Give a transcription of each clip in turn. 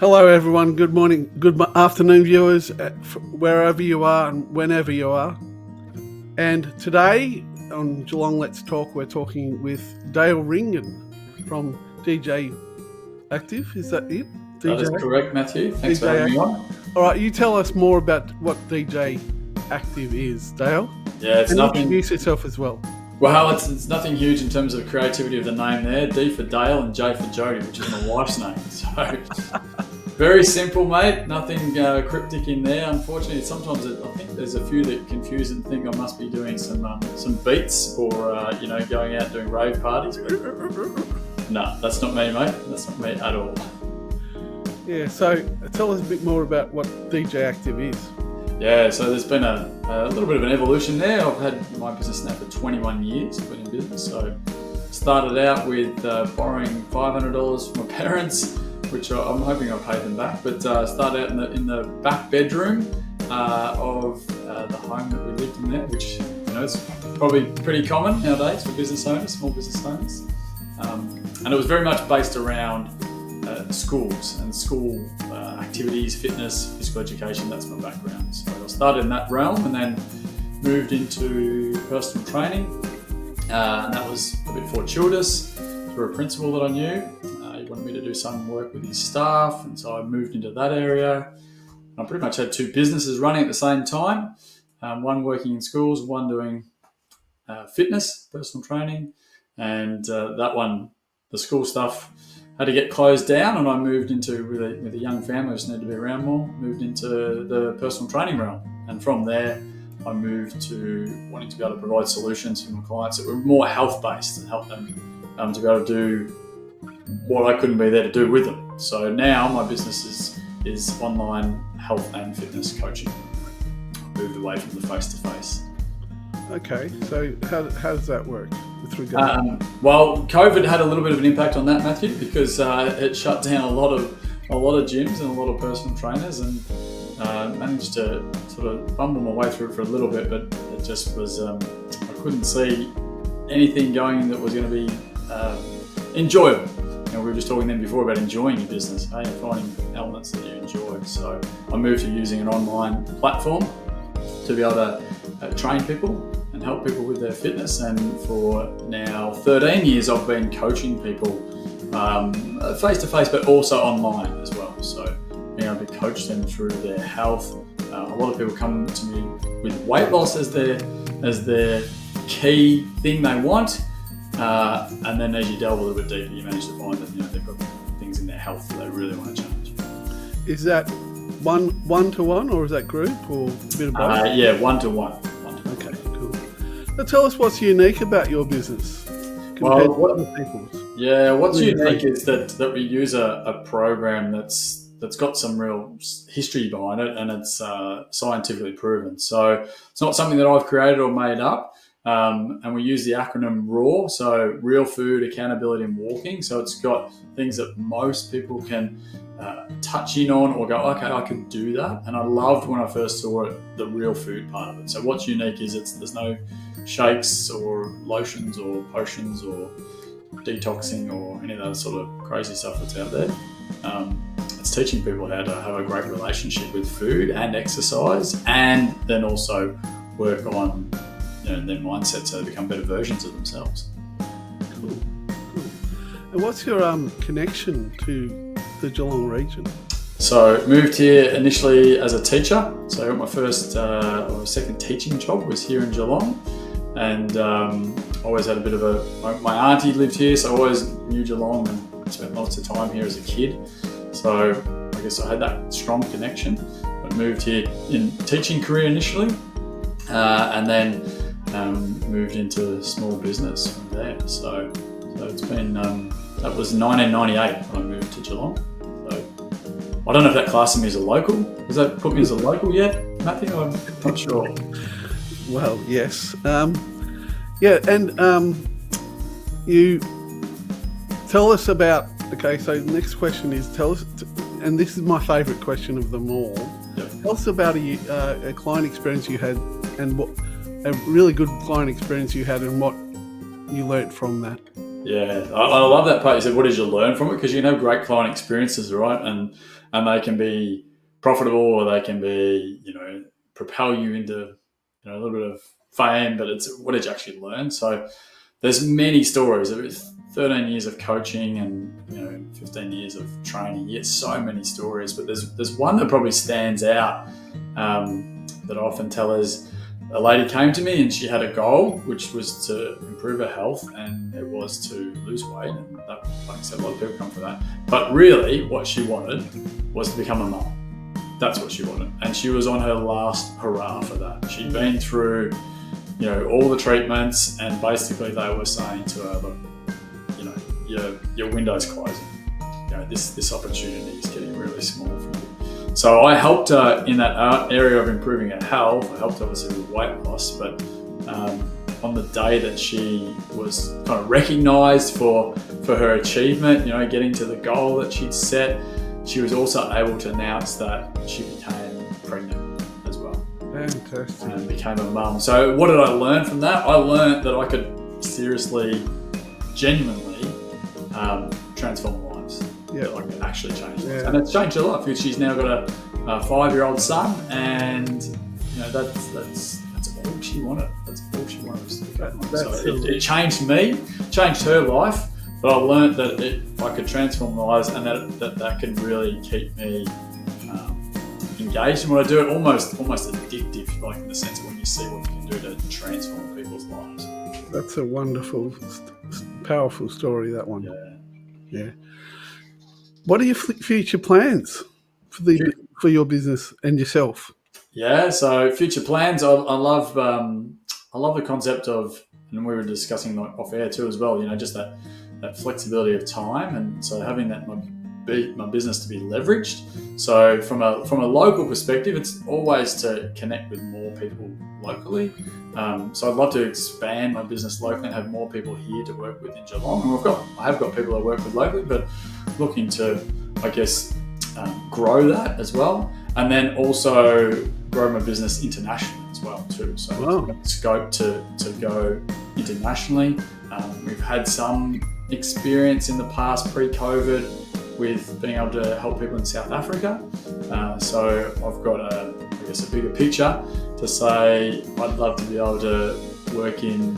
Hello, everyone. Good morning, afternoon, viewers, wherever you are and whenever you are. And today on Geelong Let's Talk, we're talking with Dale Ringin from DJActive. Is that it? That is correct, Matthew. Thanks for having me on. All right, you tell us more about what DJActive is, Dale. Yeah, it's nothing. Introduce yourself as well. Well, it's nothing huge in terms of creativity of the name there. D for Dale and J for Jodie, which is my wife's name. So very simple, mate. Nothing cryptic in there. Unfortunately, sometimes I think there's a few that confuse and think I must be doing some beats or going out doing rave parties. No, that's not me, mate. That's not me at all. Yeah. So tell us a bit more about what DJActive is. Yeah, so there's been a little bit of an evolution there. I've had my business now for 21 years. I've been in business. So started out with borrowing $500 from my parents, which I'm hoping I paid them back. But started out in the back bedroom of the home that we lived in there, which is probably pretty common nowadays for business owners, small business owners. And it was very much based around schools and school activities, fitness, physical education. That's my background. So I started in that realm and then moved into personal training. And that was a bit fortuitous through a principal that I knew. He wanted me to do some work with his staff, and so I moved into that area. I pretty much had two businesses running at the same time, one working in schools, one doing fitness, personal training, and that one, the school stuff, had to get closed down, and I moved into, with a young family, I just needed to be around more, moved into the personal training realm. And from there, I moved to wanting to be able to provide solutions for my clients that were more health-based and help them to be able to do what I couldn't be there to do with them. So now my business is online health and fitness coaching. I moved away from the face-to-face. Okay, so how does that work with regard? Well, COVID had a little bit of an impact on that, Matthew, because it shut down a lot of gyms and a lot of personal trainers, and managed to sort of bumble my way through it for a little bit, but it just was I couldn't see anything going that was going to be enjoyable. We were just talking then before about enjoying your business, finding elements that you enjoy. So I moved to using an online platform to be able to train people and help people with their fitness. And for now 13 years, I've been coaching people face-to-face, but also online as well. So being able to coach them through their health. A lot of people come to me with weight loss as their key thing they want. And then as you delve a little bit deeper, you manage to find that they've got things in their health that they really want to change. Is that one-to-one, or is that group, or a bit of both? Yeah, one-to-one. Okay, cool. So tell us what's unique about your business compared to other people's. Yeah, what's unique is that we use a program that's got some real history behind it, and it's scientifically proven. So it's not something that I've created or made up. And we use the acronym RAW, so Real Food, Accountability and Walking. So it's got things that most people can touch in on or go, okay, I can do that. And I loved when I first saw it, the real food part of it. So what's unique is there's no shakes or lotions or potions or detoxing or any of that sort of crazy stuff that's out there. It's teaching people how to have a great relationship with food and exercise, and then also work on their mindset so they become better versions of themselves. Cool. And what's your connection to the Geelong region? So moved here initially as a teacher. So I got my first or second teaching job was here in Geelong, and always had a bit of my auntie lived here, so I always knew Geelong and spent lots of time here as a kid. So I guess I had that strong connection. I moved here in teaching career initially, and then moved into small business from there. So it's been, that was 1998 when I moved to Geelong. So I don't know if that classes me as a local. Does that put me as a local yet, Matthew? I'm not sure. Well, yes. Yeah, and you tell us about, okay, so the next question is, tell us, and this is my favourite question of them all, tell us about a client experience you had, and what a really good client experience you had, and what you learnt from that. Yeah, I love that part. You said, what did you learn from it? Because you can have great client experiences, right? And they can be profitable, or they can be, propel you into, a little bit of fame. But it's, what did you actually learn? So there's many stories. Of 13 years of coaching and 15 years of training. You get so many stories, but there's one that probably stands out that I often tell is, a lady came to me and she had a goal, which was to improve her health, and it was to lose weight. And that, like I said, a lot of people come for that. But really, what she wanted was to become a mum. That's what she wanted. And she was on her last hurrah for that. She'd been through, all the treatments, and basically they were saying to her, look, your window's closing. This opportunity is getting really small for you. So I helped her in that area of improving her health. I helped her obviously with weight loss, but on the day that she was kind of recognised for her achievement, getting to the goal that she'd set, she was also able to announce that she became pregnant as well. Fantastic. And became a mum. So what did I learn from that? I learned that I could seriously, genuinely transform lives. Yeah, I can actually change lives. And it's changed her life, because she's now got a 5-year-old son, and that's all she wanted. That's all she wanted was to become mum. So it changed me, changed her life, but I learned that I could transform lives, and that can really keep me engaged in what I do. It almost addictive, like in the sense of when you see what you can do to transform people's lives. That's a wonderful, powerful story, that one. Yeah. What are your future plans for your business and yourself? Yeah, so future plans. I love the concept of, and we were discussing off air too as well. Just that flexibility of time, and so having that my business to be leveraged. So from a local perspective, it's always to connect with more people locally. So I'd love to expand my business locally and have more people here to work with in Geelong. And I have got people I work with locally, but looking to, I guess, grow that as well, and then also grow my business internationally as well too. So scope to go internationally. We've had some experience in the past pre-COVID with being able to help people in South Africa. So I've got a bigger picture to say I'd love to be able to work in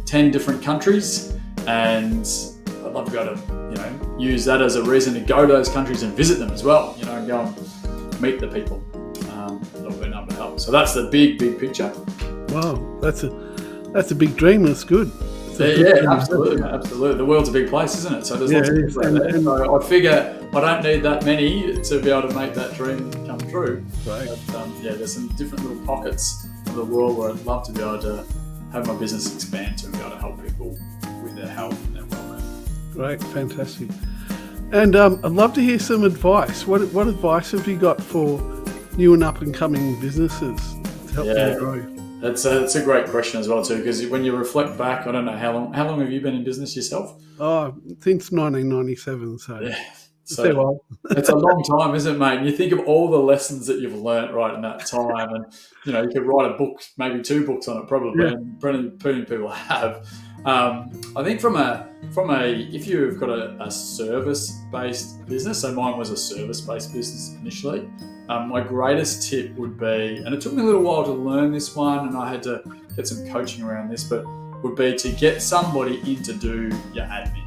10 different countries, and I'd love to be able to use that as a reason to go to those countries and visit them as well, and go and meet the people that I've been able to help. So that's the big picture. Wow, that's a big dream. That's good. Yeah, absolutely. The world's a big place, isn't it? So there's lots of people out there. So I figure I don't need that many to be able to make that dream come true. Right. But there's some different little pockets of the world where I'd love to be able to have my business expand to and be able to help people with their health and their well-being. Great, fantastic. And I'd love to hear some advice. What advice have you got for new and up-and-coming businesses to help them grow? That's a great question as well too, because when you reflect back, I don't know how long have you been in business yourself? Oh, since 1997. So it's a long time, isn't it, mate? And you think of all the lessons that you've learnt right in that time, and you could write a book, maybe 2 books on it, probably, and plenty people have. I think from a if you've got a service-based business, so mine was a service-based business initially. My greatest tip would be, and it took me a little while to learn this one, and I had to get some coaching around this, but would be to get somebody in to do your admin.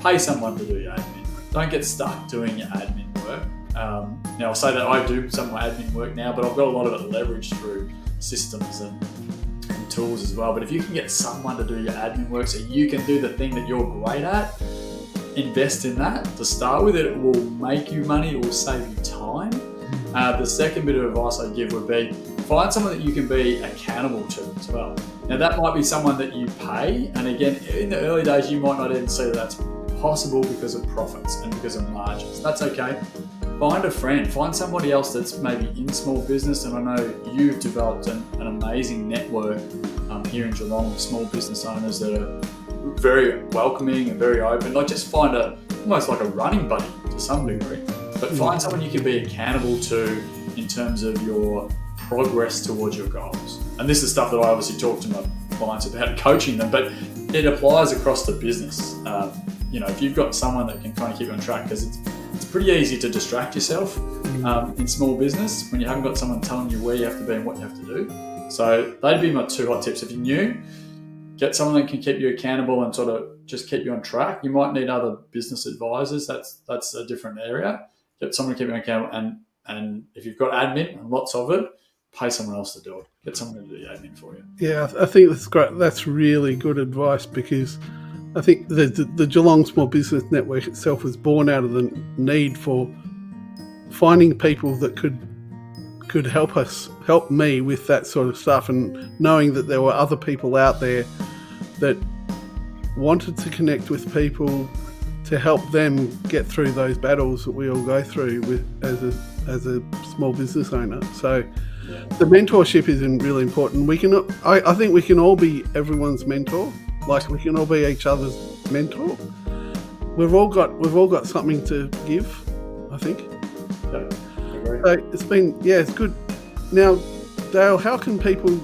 Pay someone to do your admin. Don't get stuck doing your admin work. Now, I'll say that I do some of my admin work now, but I've got a lot of it leveraged through systems and tools as well. But if you can get someone to do your admin work so you can do the thing that you're great at, invest in that to start with. It will make you money, it will save you time. The second bit of advice I'd give would be find someone that you can be accountable to as well. Now that might be someone that you pay, and again, in the early days you might not even see that that's possible because of profits and because of margins. That's okay. Find a friend, find somebody else that's maybe in small business, and I know you've developed an amazing network here in Geelong of small business owners that are very welcoming and very open. Like just find almost like a running buddy to some degree, but find someone you can be accountable to in terms of your progress towards your goals. And this is stuff that I obviously talk to my clients about coaching them, but it applies across the business. If you've got someone that can kind of keep you on track, because it's pretty easy to distract yourself in small business when you haven't got someone telling you where you have to be and what you have to do. So they'd be my 2 hot tips. If you're new, get someone that can keep you accountable and sort of just keep you on track. You might need other business advisors. That's a different area. Get someone to keep you accountable, and if you've got admin and lots of it, pay someone else to do it. Get someone to do the admin for you. Yeah, I think that's great. That's really good advice, because I think the Geelong Small Business Network itself was born out of the need for finding people that could help me with that sort of stuff, and knowing that there were other people out there that wanted to connect with people to help them get through those battles that we all go through as a small business owner. So the mentorship is really important. I think we can all be everyone's mentor. Like, we can all be each other's mentor. We've all got something to give, I think. Yeah, agree. So it's good. Now, Dale, how can people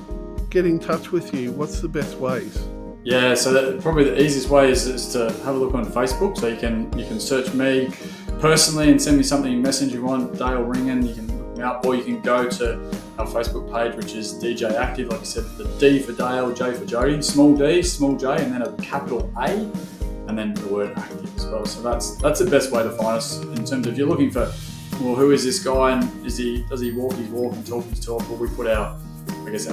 get in touch with you? What's the best ways? Yeah, so probably the easiest way is to have a look on Facebook. So you can search me personally and send me something, message you want, Dale Ringin. You can look me up, or you can go to our Facebook page, which is DJActive. Like I said, the D for Dale, J for Jodie, small D, small J, and then a capital A, and then the word active as well. So that's the best way to find us in terms of, if you're looking for, well, who is this guy, and does he walk his walk and talk his talk? Well, we put our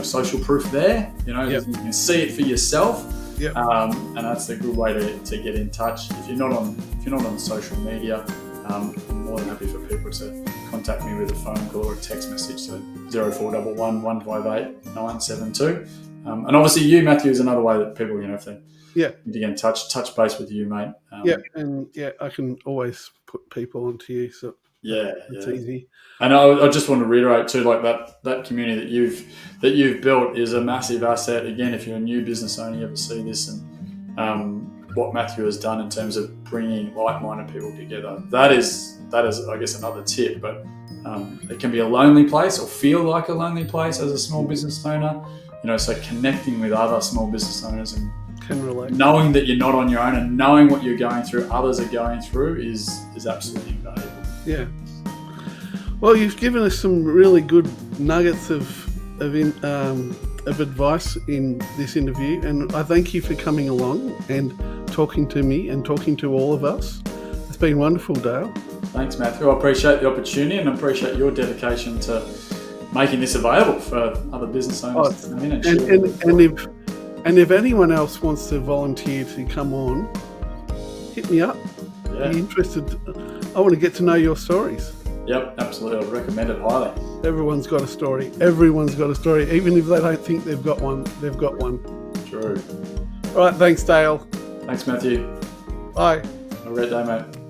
social proof there. You can see it for yourself. Yep. And that's a good way to get in touch. If you're not on social media, I'm more than happy for people to contact me with a phone call or a text message. So 0411 158 972. And obviously you, Matthew, is another way that people, if they need to get in touch base with you, mate. I can always put people onto you. So it's easy. And I just want to reiterate too, like that community that you've built is a massive asset. Again, if you're a new business owner, you ever see this, and what Matthew has done in terms of bringing like-minded people together, that is I guess another tip. But it can be a lonely place, or feel like a lonely place as a small business owner. So connecting with other small business owners and can relate. Knowing that you're not on your own, and knowing what you're going through, others are going through, is absolutely invaluable. Yeah. Well, you've given us some really good nuggets of advice in this interview, and I thank you for coming along and talking to me and talking to all of us. It's been wonderful, Dale. Thanks, Matthew. I appreciate the opportunity, and I appreciate your dedication to making this available for other business owners to come in and share. And if anyone else wants to volunteer to come on, hit me up. Yeah. Be interested. I want to get to know your stories. Yep, absolutely. I'd recommend it highly. Everyone's got a story. Everyone's got a story. Even if they don't think they've got one, they've got one. True. All right. Thanks, Dale. Thanks, Matthew. Bye. Have a great day, mate.